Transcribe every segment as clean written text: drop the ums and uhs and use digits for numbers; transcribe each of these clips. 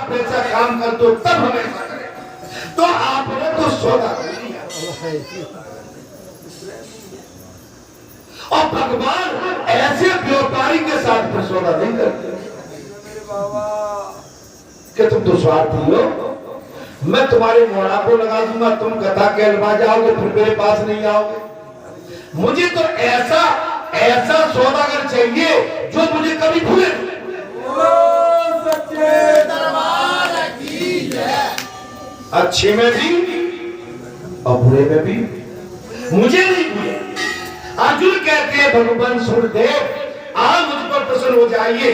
आप ऐसा काम कर दो तब हम ऐसा करें। तो आपने तो सौदा कर लिया और भगवान ऐसे व्यापारी के साथ फिर सौदा नहीं करते कि तुम तो स्वार्थी हो, मैं तुम्हारे मोड़ा को लगा दूंगा, तुम कथा कहलवा जाओगे फिर मेरे पास नहीं आओगे। मुझे तो ऐसा ऐसा सौदागर चाहिए जो मुझे कभी भूले। सच्चे दरबार की जय। अच्छे में भी और बुरे में भी मुझे नहीं भूले। अर्जुन कहते हैं भगवान सूर्यदेव आज मुझ पर प्रसन्न हो जाइए।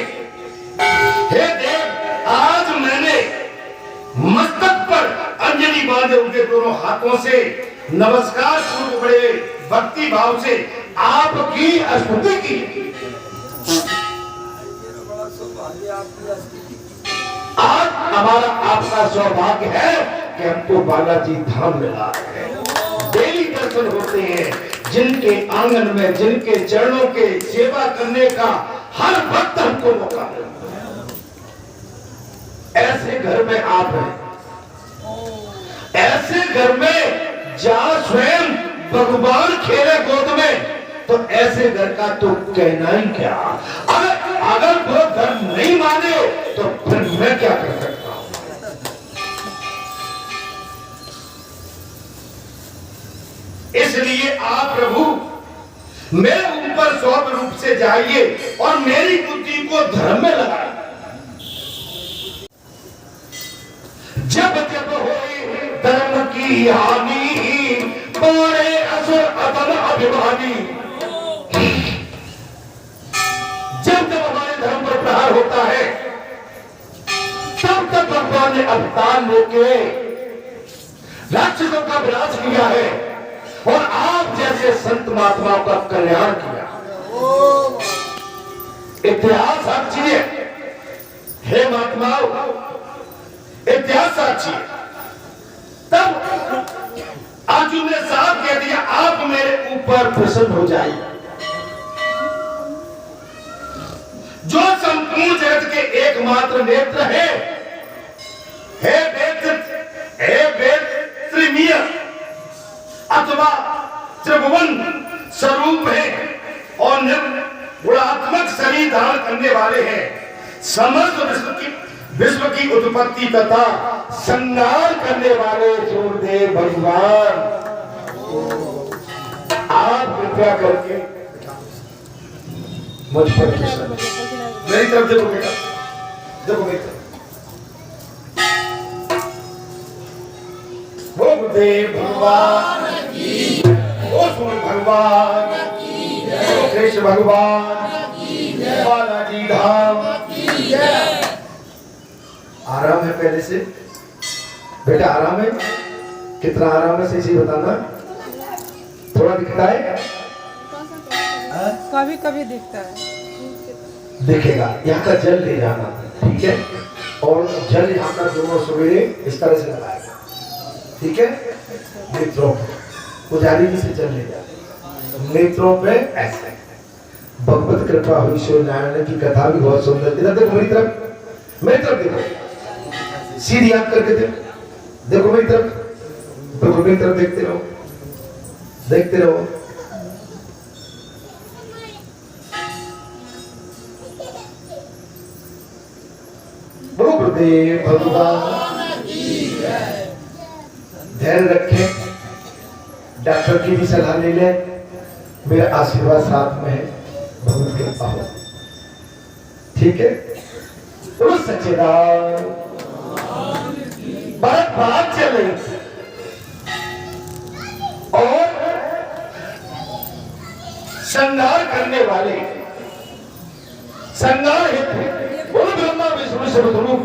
हे देव, आज मैंने मस्तक पर अंजलि बांधे उनके दोनों हाथों से नमस्कार पूर्व बड़े भक्ति भाव से आपकी स्तुति की। आज हमारा आपका सौभाग्य है कि हमको बालाजी धाम मिला है। डेली दर्शन होते हैं, जिनके आंगन में जिनके चरणों के सेवा करने का हर वक्त हमको मौका मिला। ऐसे घर में आप हैं, ऐसे घर में जहां स्वयं भगवान खेले गोद में, तो ऐसे घर का तो कहना ही क्या। अगर वो घर नहीं माने तो फिर मैं क्या कर सकता हूं। इसलिए आप प्रभु मेरे ऊपर सौम्य रूप से जाइए और मेरी बुद्धि को धर्म में लगाइए। जब जब होए धर्म की हानि, बड़े असुर अतल अभिमानी। जब जब हमारे धर्म पर प्रहार होता है, तब तब भगवान ने अवतार लेके राक्षसों का विनाश किया है और आप जैसे संत महात्माओं का कल्याण किया। इतिहास साक्षी है, हे महात्माओं, इतिहास साक्षी है। तब अर्जुन ने साफ कह दिया, आप मेरे ऊपर प्रसन्न हो जाइए। जो संपूर्ण जगत के एकमात्र नेत्र है, हे त्रिमीय अथवा त्रिभुवन स्वरूप है और गुणात्मक शरीर धारण करने वाले हैं। समस्त विश्व की उत्पत्ति तथा संहार करने वाले सूर्यदेव भगवान, आप कृपया करके मुझ पर मेरी तरफ देखो बेटा, देखो मेरी तरफ। वो गुरुदेव भगवान की, वो सूर्य भगवान की, वो कृष्ण भगवान की, बालाजी धाम की जय। आराम है पहले से बेटा? आराम है? कितना आराम है सही बताना। थोड़ा दिखता है? कभी कभी दिखता है। दिखेगा। यहाँ का जल ले जाना, ठीक है? और जल यहाँ का दोनों सवेरे इस तरह से लगाएगा, ठीक है? नेत्रों पे पुजारी जी से जल ले जाए, नेत्रों पे ऐसे। भगवत कृपा हुई शिव नारायण की कथा भी बहुत सुंदर। इधर देखो मेरी तरफ, मेरी तरफ देखो, सीधी आंख करके देखो, देखो मेरी तरफ, देखो मेरी तरफ, देखते रहो, देखते रहो। गुरुदेव भगवान धैर्य रखें, डॉक्टर की भी सलाह ले लें, मेरा आशीर्वाद साथ में है, भगवत कृपा हो, ठीक है? तो सच्चिदानंद बात चल रही और संहार करने वाले, संहार हेतु बोलो ब्रह्मा विष्णु सर्वरूप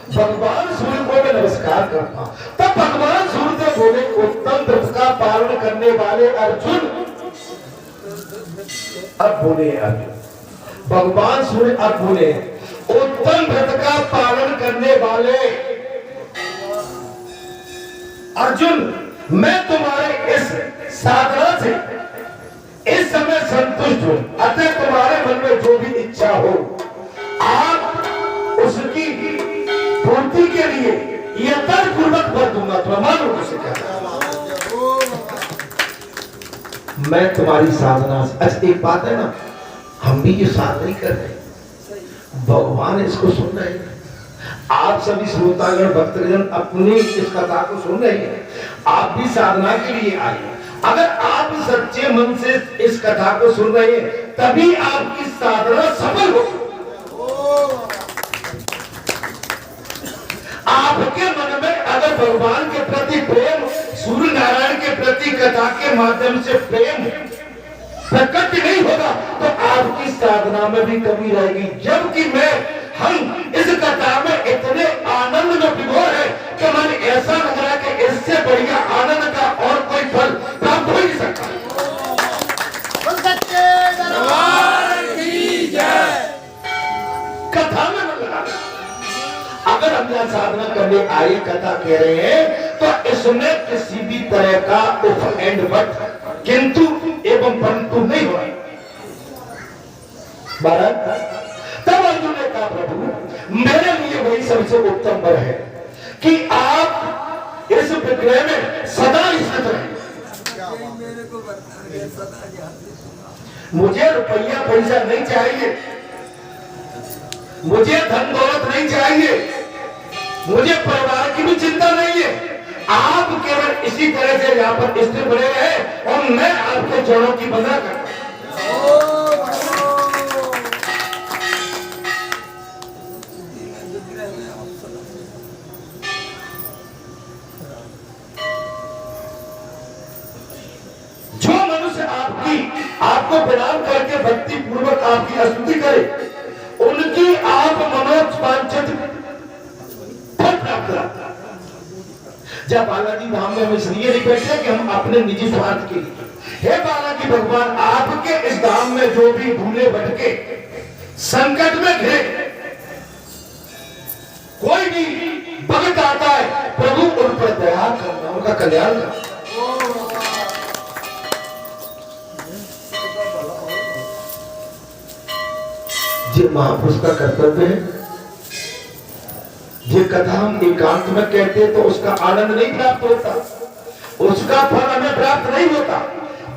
भगवान सूर्य को मैं नमस्कार करता हूं। तब भगवान सूर्य बोले, उत्तम व्रत का पालन करने वाले अर्जुन। अब बोले अर्जुन, भगवान सूर्य अब बोले, उत्तम व्रत का पालन करने वाले अर्जुन, मैं तुम्हारे इस साधना से इस समय संतुष्ट हूं। अतः तुम्हारे मन में जो भी इच्छा हो, आप उसकी पूर्ति मुक्ति के लिए यत्न पूर्वक वर दूंगा। तो मानो उसे क्या मैं तुम्हारी साधना से। अच्छा एक बात है ना, हम भी ये साधना नहीं कर रहे, भगवान इसको सुन रहे हैं। आप सभी श्रोतागण भक्तजन अपनी इस कथा को सुन रहे हैं, आप भी साधना के लिए आए। अगर आप सच्चे मन से इस कथा को सुन रहे हैं तभी आपकी साधना सफल हो। आपके मन में अगर भगवान के प्रति प्रेम, सूर्य नारायण के प्रति कथा के माध्यम से प्रेम प्रकट नहीं होगा तो आपकी साधना में भी कमी रहेगी। जबकि हम इस कथा में इतने आनंद में विभोर है कि मन ऐसा लग रहा है कि इससे बढ़िया आनंद का और कोई फल प्राप्त हो नहीं सकता। सच्चे दरबार की जय। कथा में मन लगा। अगर हम यहाँ साधना करने आए कथा कह रहे हैं तो इसमें किसी भी तरह का उफ एंड बट, किंतु एवं परंतु नहीं हुआ। तब अर्जुन ने कहा प्रभु मेरे लिए वही सबसे उत्तम वर है कि आप इस विग्रह में सदा स्थित रहें। मुझे रुपया पैसा नहीं चाहिए, मुझे धन दौलत नहीं चाहिए, मुझे परिवार की भी चिंता नहीं है। आप केवल इसी तरह से यहाँ पर स्थिर बने रहे और मैं आपके चरणों की वंदना करता। जो मनुष्य आपको प्रणाम करके भक्ति पूर्वक आपकी स्तुति करे उनकी आप मनोवांछित फल प्राप्त करता। जब बालाजी धाम में हम इसलिए नहीं बैठे कि हम अपने निजी स्वार्थ के लिए, हे बालाजी भगवान आपके इस धाम में जो भी भूले भटके संकट में घिरे, कोई भी भक्त आता है प्रभु उन पर दया करना, उनका कल्याण करना। ये महापुरुष का कर्तव्य है। ये कथा हम एकांत में कहते हैं तो उसका आनंद नहीं प्राप्त होता, उसका फल हमें प्राप्त नहीं होता।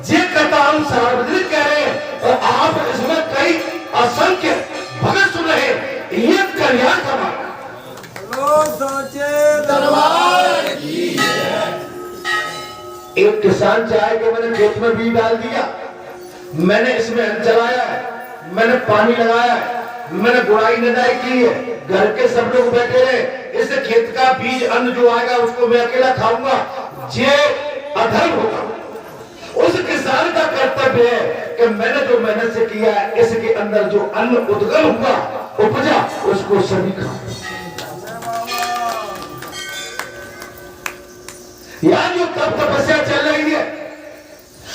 ये कथा हम सार्वजनिक कह रहे हैं और आप इसमें कई असंख्य भगत सुन रहे हैं, ये कल्याण का मार्ग। दरबार की जय। एक किसान चाहे कि मैंने खेत में बीज डाल दिया, मैंने इसमें हल चलाया है, मैंने पानी लगाया है, मैंने गुड़ाई निदाई की है, घर के सब लोग बैठे रहे, इस खेत का बीज अन्न जो आएगा उसको मैं अकेला खाऊंगा, ये अधर्म होगा। उस किसान का कर्तव्य है कि मैंने जो मेहनत से किया है इसके अंदर जो अन्न उद्गम हुआ उपजा उसको सभी खाओ। यहाँ जो तप तपस्या चल रही है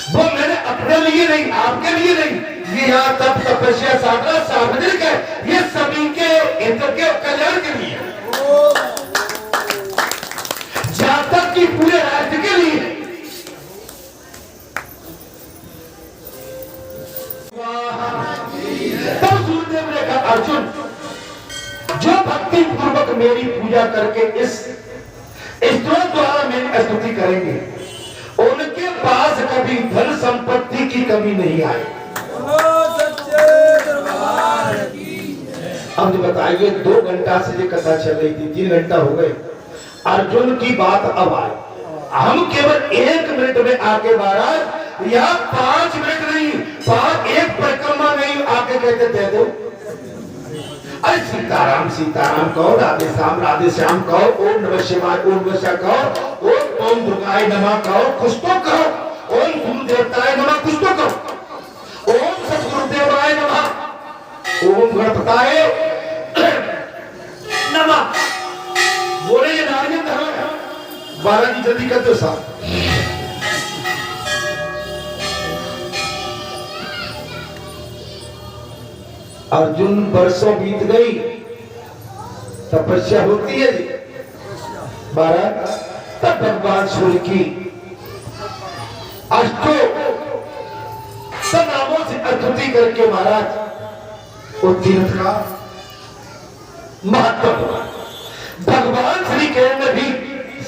वो मैंने अपने लिए नहीं, आपके लिए नहीं, ये यहाँ तप तपस्या साधना सार्वजनिक है, ये सभी के हित के कल्याण के लिए, जहां तक कि पूरे राज्य के लिए। तब सूर्यदेव ने कहा अर्जुन जो भक्ति पूर्वक मेरी पूजा करके इस स्तोत्र द्वारा मेरी स्तुति करेंगे उनके पास कभी धन संपत्ति की कमी नहीं आई। अब बताइए 2 घंटा से ये कथा चल रही थी, 3 घंटा हो गए, अर्जुन की बात अब आई। हम केवल 1 मिनट में आके महाराज या 5 मिनट नहीं, 1 परिक्रमा नहीं आके कहते दे दो। अरे सीताराम सीताराम कहो, राधे श्याम कहो, ओम नमः शिवाय ओम नमः शिवाय कहो, ओम दुर्गाय नमः कहो, कुछ तो कहो, ओम गुरुदेवताय नमः कुछ तो कहो, ओम सद्गुरुदेवाय नमः, ओम गणपताय नमः बोले। ये नारियल धर्म है। बालाजी जल्दी कर दो साहब। अर्जुन वर्षों बीत गई, तपस्या होती है जी 12, तब भगवान सूर्य की अष्टों नामों से स्तुति करके महाराज उस तीर्थ का महत्व हुआ। भगवान भगवान श्री कृष्ण ने भी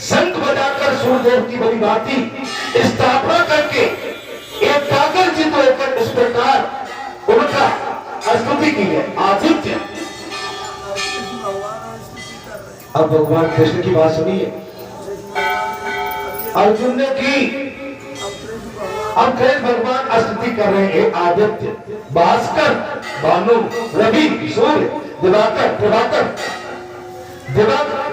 शंख बजाकर सूर्यदेव की बड़ी बाती स्थापना करके एक काकर चित होकर इस प्रकार उनका स्तुति की है। आदित्य अब भगवान कृष्ण की बात सुनिए। अर्जुन ने की, अब कृष्ण भगवान स्तुति कर रहे हैं। आदित्य, भास्कर, भानु, रवि, सूर्य, दिवाकर, प्रभाकर, देवानाग,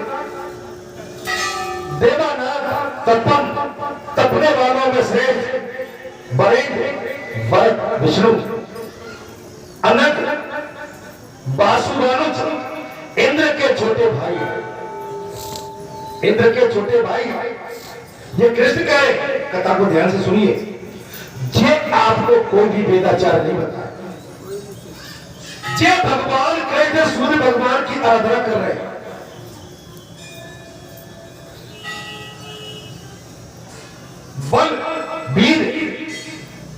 तपन, तपने वालों में श्रेष्ठ, वरेण्य, वरद, विष्णु, अनंत, वासुवानुज, इंद्र के छोटे भाई, इंद्र के छोटे भाई। ये कृष्ण का है, कथा को ध्यान से सुनिए। जे आपको कोई भी वेदाचार नहीं बताया, जे भगवान कृष्ण सूर्य भगवान की आराधना कर रहे हैं, बल, वीर,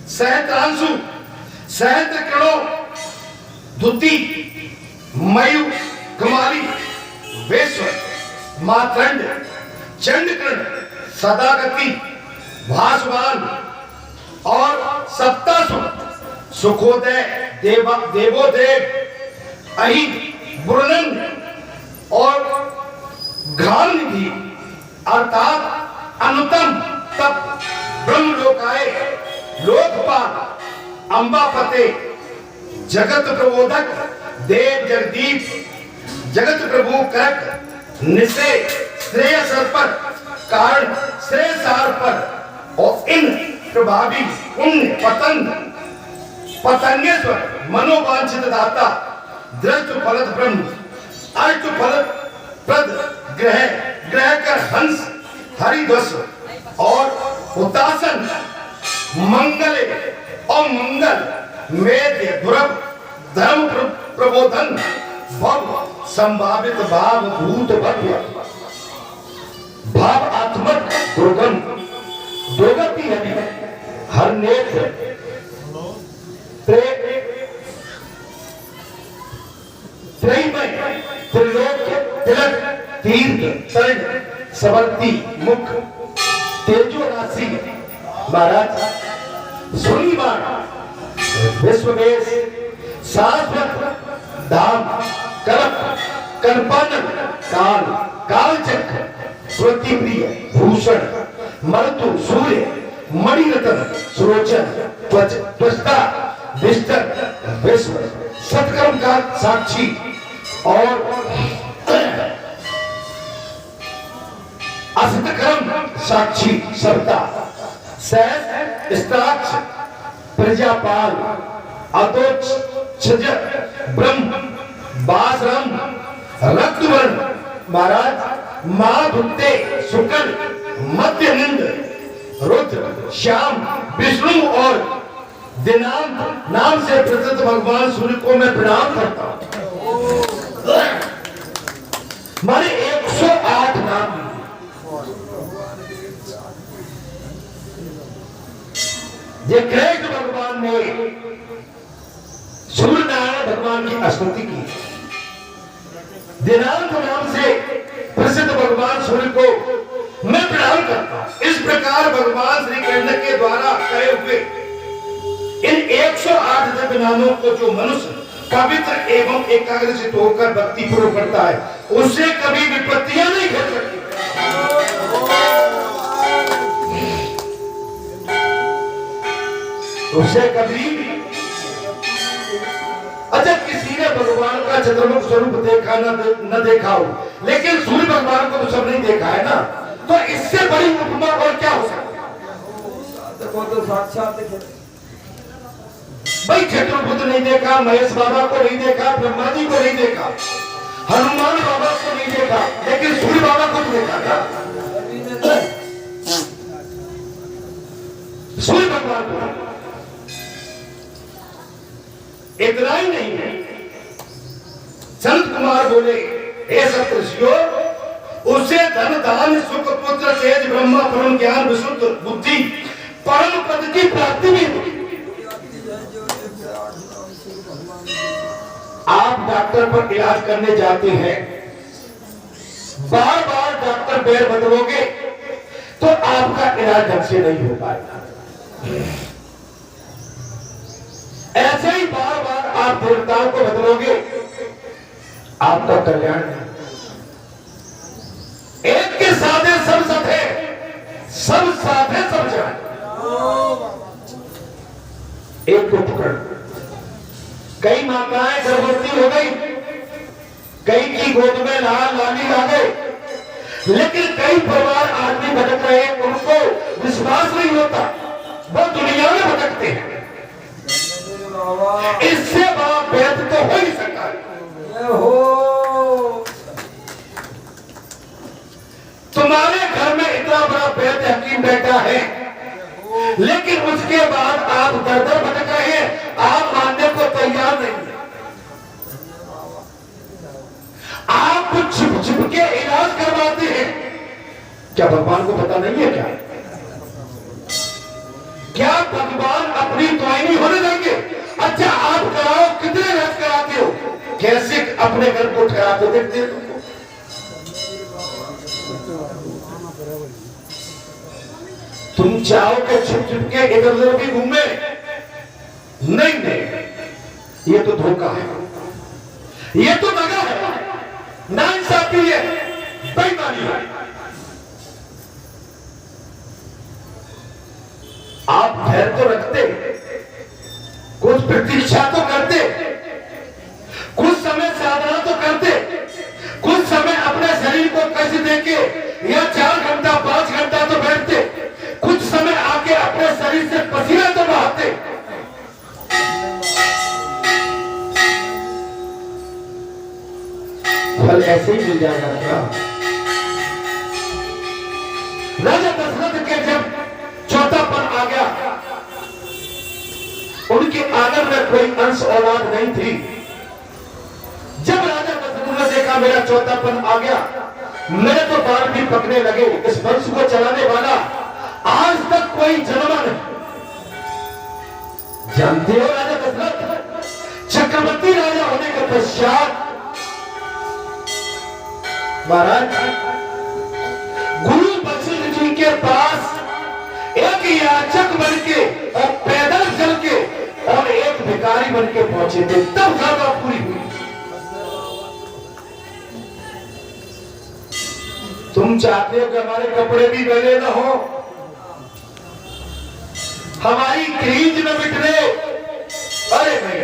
सहस्त्रांशु, सहस्त्र किरणों, धुति, मयू, कुमारी, वेश्व, मातंड, चंडकर्ण, सदागति, भासवान और सप्तासु, सुखोदय, देवोदेव, अहि, बुरनंद और घालनिधि अर्थात अनुतम तप, ब्रह्मलोकाय, लोकपाल, अंबापते, जगत प्रबोधक, देव जगदीप, जगत प्रभु करक, निश्चय, श्रेयसर पर, कारण श्रेयसार पर, और इन प्रभावी पुण्य पतंग, पतंगेश्वर, मनोवांछित दाता, दृष्ट फलद ब्रह्म, अष्ट फलद प्रद, ग्रह, ग्रह कर हंस, हरिध्वस और उदासन, मंगले और मंगल, मेद्य, दुर्भ, धर्म प्रबोधन, भव, संभावित भाव, भूत भव्य, भाव आत्मक, दुर्गम, दुर्गति है, हर नेत्र, त्रयमय, त्रिलोक्य, तिलक, तीर्थ, तरण, सवर्ती, मुख, तेजो राशि, महाराज सुनीवान, विश्ववेश, शाश्वत, धाम, कल्प, कल्पानन, काल, कालचक्र, प्रतिप्रिय, भूषण, मर्तु, सूर्य, मणिरत्न, सुरोचन, त्वच, त्वष्टा, विस्तर, विश्व, सत्कर्म का साक्षी और असतकर्म साक्षी सबता, सहस्त्र, स्त्राक्ष, प्रजापाल, अदोच, छजक, ब्रह्म, बासरम, रक्तवर्ण, महाराज महाभुक्ते, शुक्ल, मध्यनिंद, रुद्र, श्याम, विष्णु और दिनांक नाम से प्रसिद्ध भगवान सूर्य को मैं प्रणाम करता हूं। माने 108 नाम, ये कृष्ण भगवान ने सूर्य नारायण भगवान की स्तुति की। दिनांक नाम से प्रसिद्ध भगवान सूर्य को मैं प्रणाम करता हूं। इस प्रकार भगवान श्री कृष्ण के द्वारा कहे हुए इन 108 दिव्य नामों को जो मनुष्य पवित्र एवं एकाग्रचित होकर भक्ति पूर्वक करता है, उससे कभी विपत्तियां नहीं घट सकती। उससे कभी, अच्छा किसी ने भगवान का चतुर्मुख स्वरूप देखा न देखा हो, लेकिन सूर्य भगवान को तो सब नहीं देखा है ना, तो इससे बड़ी उपमा और क्या हो सकती है? तो साक्षात भाई, चतुर्भुज नहीं देखा, महेश बाबा को नहीं देखा, ब्रह्मा जी को नहीं देखा, हनुमान बाबा को नहीं देखा, लेकिन सूर्य बाबा को तो देखा था। सूर्य भगवान को इतना ही नहीं है, संत कुमार बोले, हे सप्तर्षियों, उसे धन दान सुख पुत्र तेज ब्रह्मा परम ज्ञान विशुद्ध बुद्धि परम पद की प्राप्ति भी हुई। आप डॉक्टर पर इलाज करने जाते हैं, बार बार डॉक्टर पैर बदलोगे तो आपका इलाज ढंग से नहीं हो पाएगा। ऐसे ही बार बार आप देवताओं को बदलोगे, आपका कल्याण नहीं। एक के साथे सब सथे, सब साथे सब जाए। एक को पकड़, कई माताएं गर्भवती हो गई, कई की गोद में लाल लाली आ गए, लेकिन कई परिवार आदमी भटक रहे हैं, उनको विश्वास नहीं होता, वो दुनिया में भटकते हैं। इससे बड़ा भेद तो हो ही सकता है। तुम्हारे घर में इतना बड़ा भेद हकीम बैठा है, लेकिन उसके बाद आप दर दर भटक रहे हैं, आप मानने को तैयार नहीं है। आप छिप छिप के इलाज करवाते हैं। क्या भगवान को पता नहीं है? क्या भगवान अपनी दवाई नहीं होने देंगे? अच्छा, आप कराओ, कितने इलाज कराते हो, कैसे अपने घर को ठहराते देखते हो? तुम चाहो कि छिप छिप के इधर उधर भी घूमे? नहीं नहीं, ये तो धोखा है, ये तो दगा है, नाइंसाफी है, बेईमानी है। आप धैर्य तो रखते, कुछ प्रतीक्षा तो करते, कुछ समय साधना तो करते, कुछ समय अपने शरीर को कष्ट देके या 4 घंटा 5 घंटा तो बैठते, कुछ समय आके अपने शरीर से पसीना तो बहाते। फल ऐसे ही मिल जाएगा क्या? राजा दशरथ के जब चौथापन आ गया, उनके आंगन में कोई अंश औलाद नहीं थी। जब राजा दशरथ ने देखा मेरा चौथापन आ गया, मेरे तो बाल भी पकने लगे, इस वंश को चलाने वाला आज तक कोई जन्मा नहीं। जानते हो राजा दशरथ चक्रवर्ती राजा होने के पश्चात महाराज गुरु वशिष्ठ जी के पास एक याचक बन के और पैदल चल के और एक भिखारी बन के पहुंचे थे, तब सभा पूरी हुई। तुम चाहते हो कि हमारे कपड़े भी गले न हो, हमारी क्रीज न बिखरे? अरे नहीं,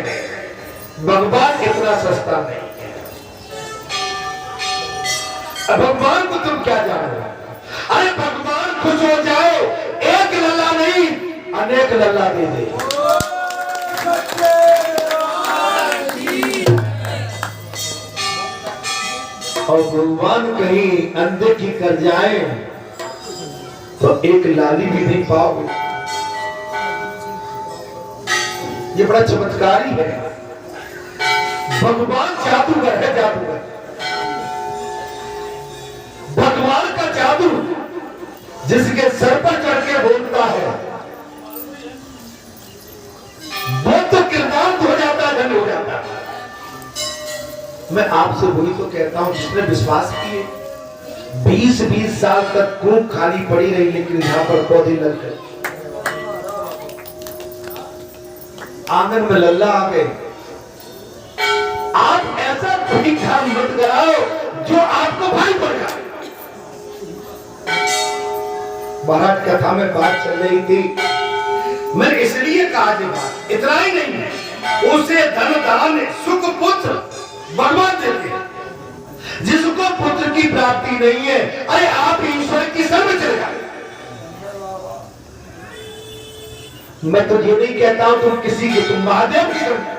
भगवान इतना सस्ता नहीं है। भगवान को तुम क्या जान रहे हो? अरे भगवान खुश हो जाए, एक लल्ला नहीं अनेक लल्ला दे दे। और भगवान कहीं अंधे की कर जाए तो एक लाली भी नहीं पाओगे। ये बड़ा चमत्कारी है। भगवान जादूगर है, जादूगर। भगवान का जादू जिसके सर पर चढ़ के बोलता है वो तो किरदार हो जाता है, धन हो जाता है। मैं आपसे वही तो कहता हूं, जिसने विश्वास किए 20-20 साल तक कूप खाली पड़ी रही, लेकिन यहां पर पौधे लग गए, आंगन में लल्ला आ गए। आप ऐसा कोई काम मत कराओ जो आपको भारी पड़ जाए। महाराज कथा में बात चल रही थी, मैं इसलिए कहा जी बात इतना ही नहीं है, उसे धन दान सुख पुत्र भगवान देते हैं, जिसको पुत्र की प्राप्ति नहीं है, अरे आप ईश्वर की शरण में चले जाए। मैं तो ये नहीं कहता हूं तुम किसी की, तुम महादेव की शरण में,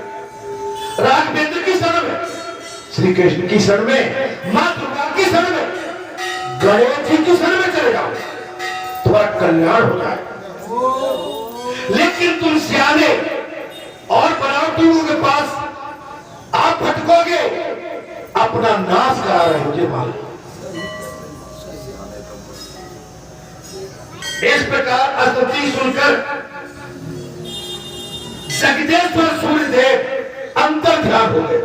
राघवेंद्र की शरण में, श्री कृष्ण की शरण में, मां दुर्गा की शरण में, गणेश जी की शरण में चले जाओ, तुम्हारा कल्याण हो जाए। लेकिन तुम सियाने और बनावटियों के पास आप भटकोगे, अपना नाश करा रहे हो जी मालिक। इस प्रकार स्तुति सुनकर जगदेश्वर सूर्यदेव अंतर ध्यान हो गए।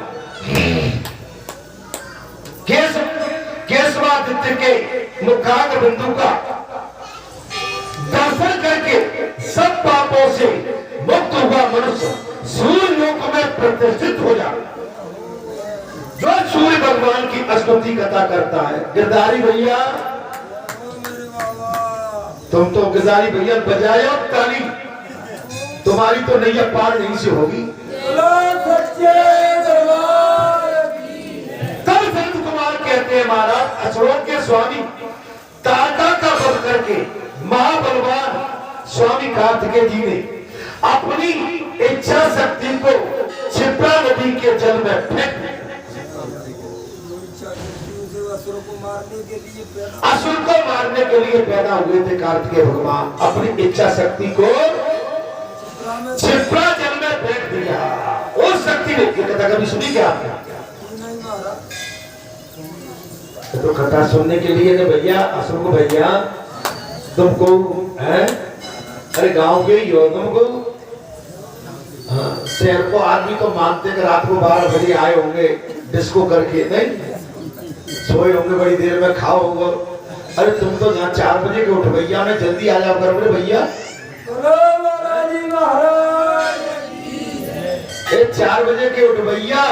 विश्वादित्य के मुखाग्र बिंदु का दर्शन करके सब पापों से मुक्त हुआ मनुष्य सूर्य लोक में प्रतिष्ठित हो जाता। जो सूर्य भगवान की स्तुति कथा करता है, गिरधारी भैया तुम तो गिरधारी भैया बजाया ताली, तुम्हारी तो नैया पार नहीं से होगी। तब संत कुमार कहते हैं महाराज असुरों के स्वामी ताका का वध करके महाबलवान स्वामी कार्तिकेय जी ने अपनी इच्छा शक्ति को क्षिप्रा नदी के जल में फेंक दिया। असुर को मारने के लिए पैदा हुए थे कार्तिकेय भगवान, अपनी इच्छा शक्ति को क्षिप्रा जल में फेंक दिया। उस शक्ति ने कथा कभी सुनी क्या आपने? तो कथा सुनने के लिए ने भैया असुर को भैया तुमको है, अरे गांव के ही हो तुमको, हाँ, शहर को आदमी तो मानते कि रात को 12 बजे आए होंगे डिस्को करके, नहीं सोए होंगे बड़ी देर में खाओ होगा। अरे तुम तो जहाँ 4 बजे के उठ भैया ने जल्दी आ जाओ कर बोले भैया 4 बजे के उठ भैया,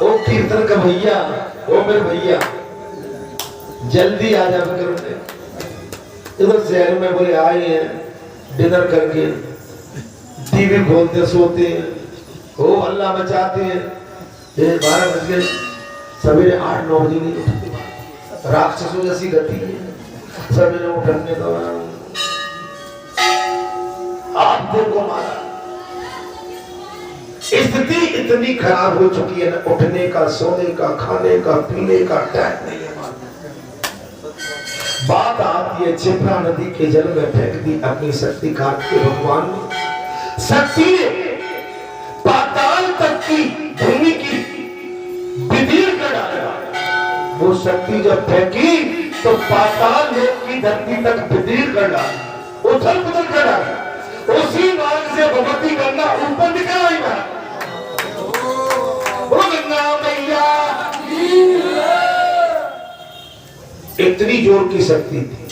ओ कीर्तन का भैया, ओ मेरे भैया जल्दी आ जा कर। इधर शहर में बोले आए हैं डिनर करके, टीवी खोलते सोते हैं, हो हल्ला मचाते हैं, 12 बज गए, सवेरे 8-9 बजे नहीं उठते। राक्षसों जैसी गति है, सवेरे उठने तो आप देखो मारा स्थिति इतनी खराब हो चुकी है ना, उठने का, सोने का, खाने का, पीने का टाइम नहीं है। बात आती है क्षिप्रा नदी के जल में फेंक दी अपनी शक्ति कार्तिकेय भगवान ने। शक्ति ने पाताल तक की भूमि की विदीर्ण कर डाला। वो शक्ति जब फेंकी तो पाताल लोक की धरती तक विदीर्ण कर डाला, उथल पुथल कर डाला। उसी मार्ग से भगवती गंगा ऊपर निकल आई है। वो गंगा मैया इतनी जोर की शक्ति थी।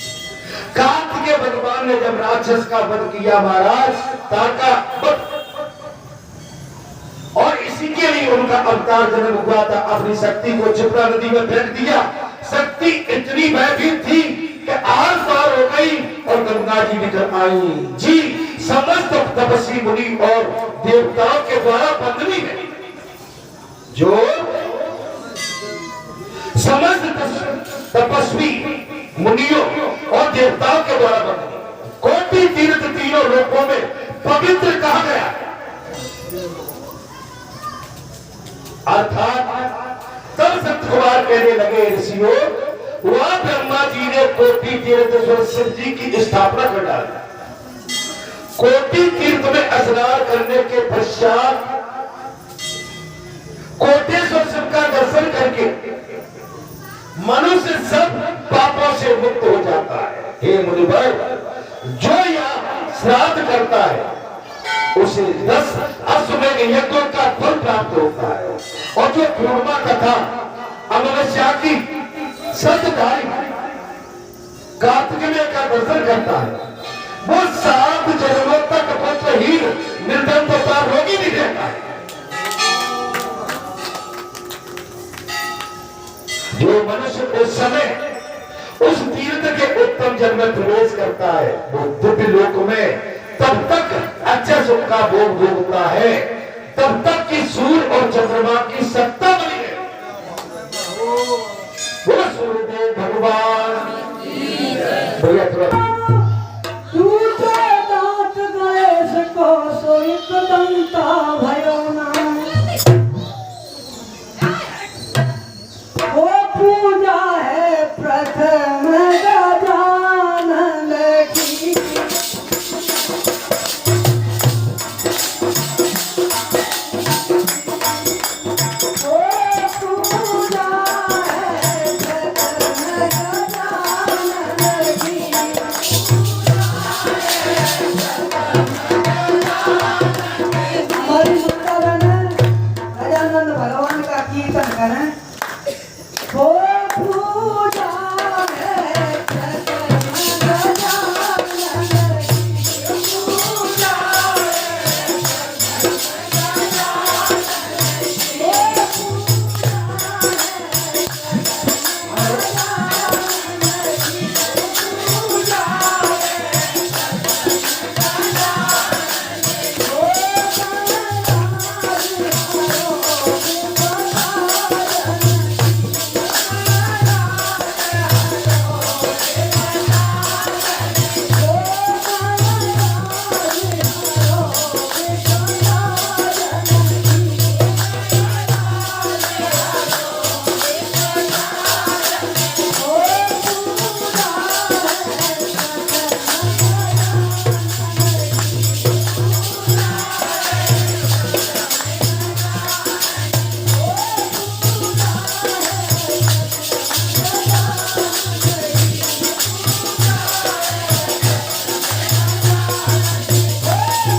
कार्तिकेय भगवान ने जब राक्षस का वध किया महाराज ताका वध, और इसी के लिए उनका अवतार जन्म हुआ था। अपनी शक्ति को क्षिप्रा नदी में फेंक दिया। शक्ति इतनी भयभीत थी कि आर पार हो गई और गंगा जी निकल आई। जी समस्त तपस्वी मुनि और देवताओं के द्वारा बंदनी है, जो समस्त तपस्वी मुनियों और देवताओं के द्वारा बंदनी, कोटि तीर्थ तीनों लोकों में पवित्र कहा गया। अर्थात तब संत कुमार कहने लगे ऋषियों, वहां ब्रह्मा जी ने कोटि तीर्थ शिव जी की स्थापना कर डाली। कोटि तीर्थ में स्नान करने के पश्चात कोटेश्वर शिव का दर्शन करके मनुष्य सब पापों से मुक्त हो जाता है। हे मुनिवर, जो यह श्राद्ध करता है उसे 10 अश्वमेध यज्ञों का फल प्राप्त होता है, और जो पूर्णिमा कथा अमावस्या की सतधारी कार्तिकेय का दर्शन करता है, वो 7 जन्मों तक पुत्रहीन निर्धनता रोगी नहीं रहता है। जो मनुष्य उस समय उस तीर्थ के उत्तम जन्म में प्रवेश करता है, वो दिव्य लोक में तब तक अच्छा सुख का भोग भोगता है, तब तक कि सूर्य और चंद्रमा की सत्ता बनी है। वो सूर्यदेव भगवान भैया